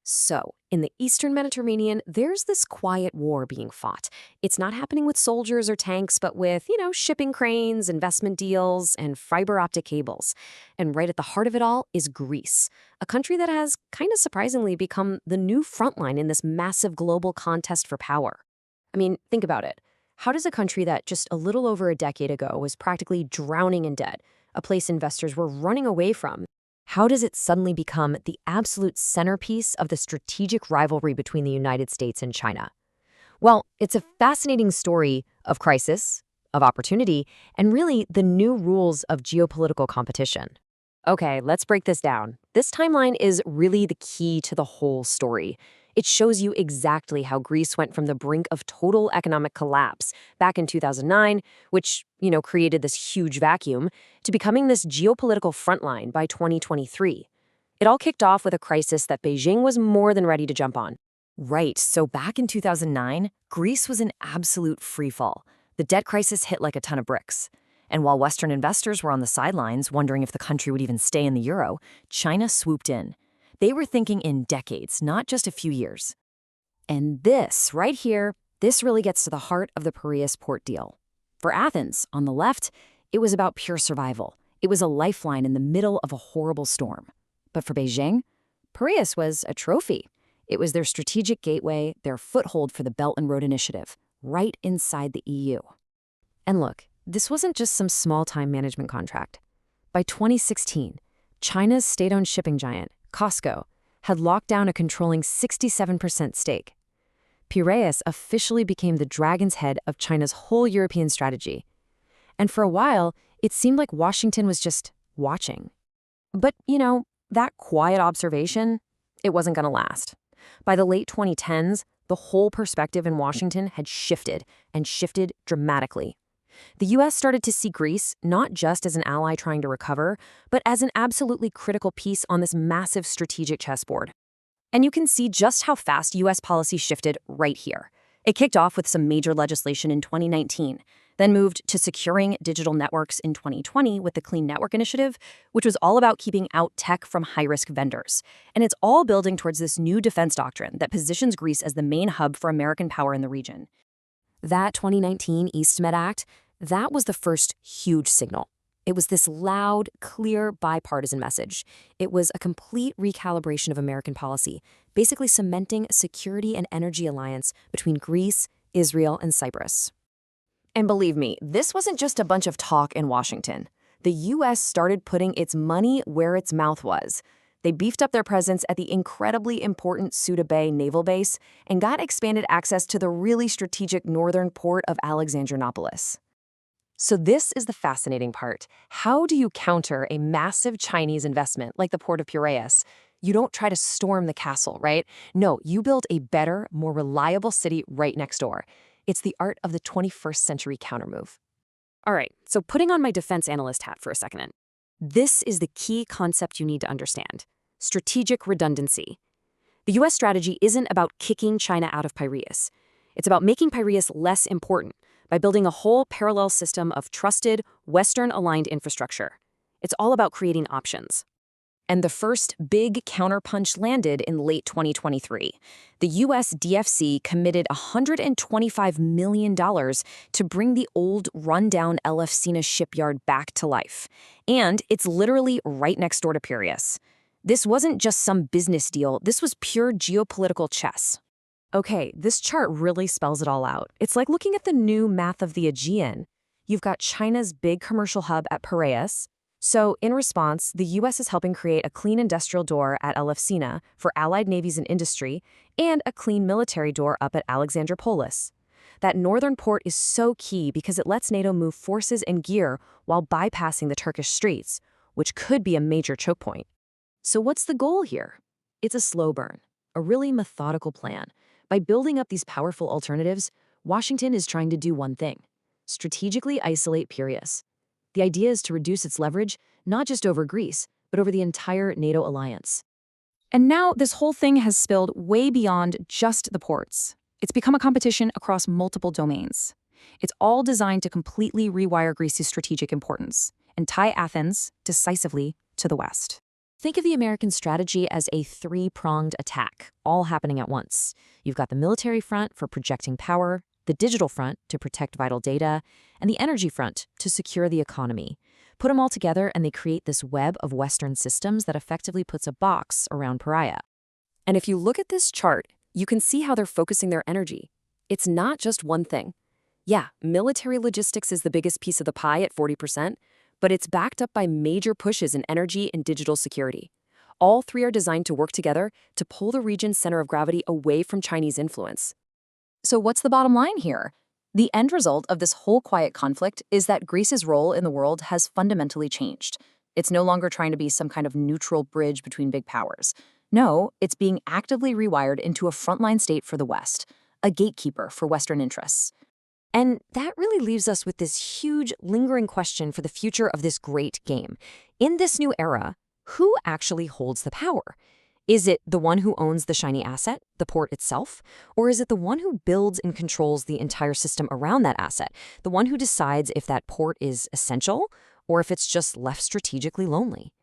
So, in the Eastern Mediterranean, there's this quiet war being fought. It's not happening with soldiers or tanks, but with, shipping cranes, investment deals, and fiber optic cables. And right at the heart of it all is Greece, a country that has kind of surprisingly become the new frontline in this massive global contest for power. I mean, think about it. How does a country that just a little over a decade ago was practically drowning in debt, a place investors were running away from, how does it suddenly become the absolute centerpiece of the strategic rivalry between the United States and China? Well, it's a fascinating story of crisis, of opportunity, and really the new rules of geopolitical competition. Okay, let's break this down. This timeline is really the key to the whole story. It shows you exactly how Greece went from the brink of total economic collapse back in 2009, which, created this huge vacuum, to becoming this geopolitical frontline by 2023. It all kicked off with a crisis that Beijing was more than ready to jump on. Right, so back in 2009, Greece was in absolute freefall. The debt crisis hit like a ton of bricks. And while Western investors were on the sidelines wondering if the country would even stay in the euro, China swooped in. They were thinking in decades, not just a few years. And this, right here, this really gets to the heart of the Piraeus Port deal. For Athens, on the left, it was about pure survival. It was a lifeline in the middle of a horrible storm. But for Beijing, Piraeus was a trophy. It was their strategic gateway, their foothold for the Belt and Road Initiative, right inside the EU. And look, this wasn't just some small-time management contract. By 2016, China's state-owned shipping giant, COSCO, had locked down a controlling 67% stake. Piraeus officially became the dragon's head of China's whole European strategy. And for a while, it seemed like Washington was just watching. But, that quiet observation, it wasn't going to last. By the late 2010s, the whole perspective in Washington had shifted, and shifted dramatically. The U.S. started to see Greece not just as an ally trying to recover, but as an absolutely critical piece on this massive strategic chessboard. And you can see just how fast U.S. policy shifted right here. It kicked off with some major legislation in 2019, then moved to securing digital networks in 2020 with the Clean Network Initiative, which was all about keeping out tech from high-risk vendors. And it's all building towards this new defense doctrine that positions Greece as the main hub for American power in the region. That 2019 EastMed Act, that was the first huge signal. It was this loud, clear, bipartisan message. It was a complete recalibration of American policy, basically cementing a security and energy alliance between Greece, Israel, and Cyprus. And believe me, this wasn't just a bunch of talk in Washington. The U.S. started putting its money where its mouth was. They beefed up their presence at the incredibly important Suda Bay naval base and got expanded access to the really strategic northern port of Alexandroupoli. So this is the fascinating part. How do you counter a massive Chinese investment like the port of Piraeus? You don't try to storm the castle, right? No, you build a better, more reliable city right next door. It's the art of the 21st century countermove. All right, so putting on my defense analyst hat for a second. This is the key concept you need to understand. Strategic redundancy. The U.S. strategy isn't about kicking China out of Piraeus. It's about making Piraeus less important by building a whole parallel system of trusted, Western-aligned infrastructure. It's all about creating options. And the first big counterpunch landed in late 2023. The U.S. DFC committed $125 million to bring the old, rundown Elefsina shipyard back to life. And it's literally right next door to Piraeus. This wasn't just some business deal, this was pure geopolitical chess. Okay, this chart really spells it all out. It's like looking at the new map of the Aegean. You've got China's big commercial hub at Piraeus. So, in response, the U.S. is helping create a clean industrial door at Elefsina for allied navies and industry, and a clean military door up at Alexandroupoli. That northern port is so key because it lets NATO move forces and gear while bypassing the Turkish streets, which could be a major choke point. So what's the goal here? It's a slow burn, a really methodical plan. By building up these powerful alternatives, Washington is trying to do one thing: strategically isolate Piraeus. The idea is to reduce its leverage, not just over Greece, but over the entire NATO alliance. And now this whole thing has spilled way beyond just the ports. It's become a competition across multiple domains. It's all designed to completely rewire Greece's strategic importance and tie Athens decisively to the West. Think of the American strategy as a three-pronged attack, all happening at once. You've got the military front for projecting power, the digital front to protect vital data, and the energy front to secure the economy. Put them all together and they create this web of Western systems that effectively puts a box around Pariah. And if you look at this chart, you can see how they're focusing their energy. It's not just one thing. Yeah, military logistics is the biggest piece of the pie at 40%, but it's backed up by major pushes in energy and digital security. All three are designed to work together to pull the region's center of gravity away from Chinese influence. So what's the bottom line here? The end result of this whole quiet conflict is that Greece's role in the world has fundamentally changed. It's no longer trying to be some kind of neutral bridge between big powers. No, it's being actively rewired into a frontline state for the West, a gatekeeper for Western interests. And that really leaves us with this huge, lingering question for the future of this great game. In this new era, who actually holds the power? Is it the one who owns the shiny asset, the port itself? Or is it the one who builds and controls the entire system around that asset, the one who decides if that port is essential or if it's just left strategically lonely?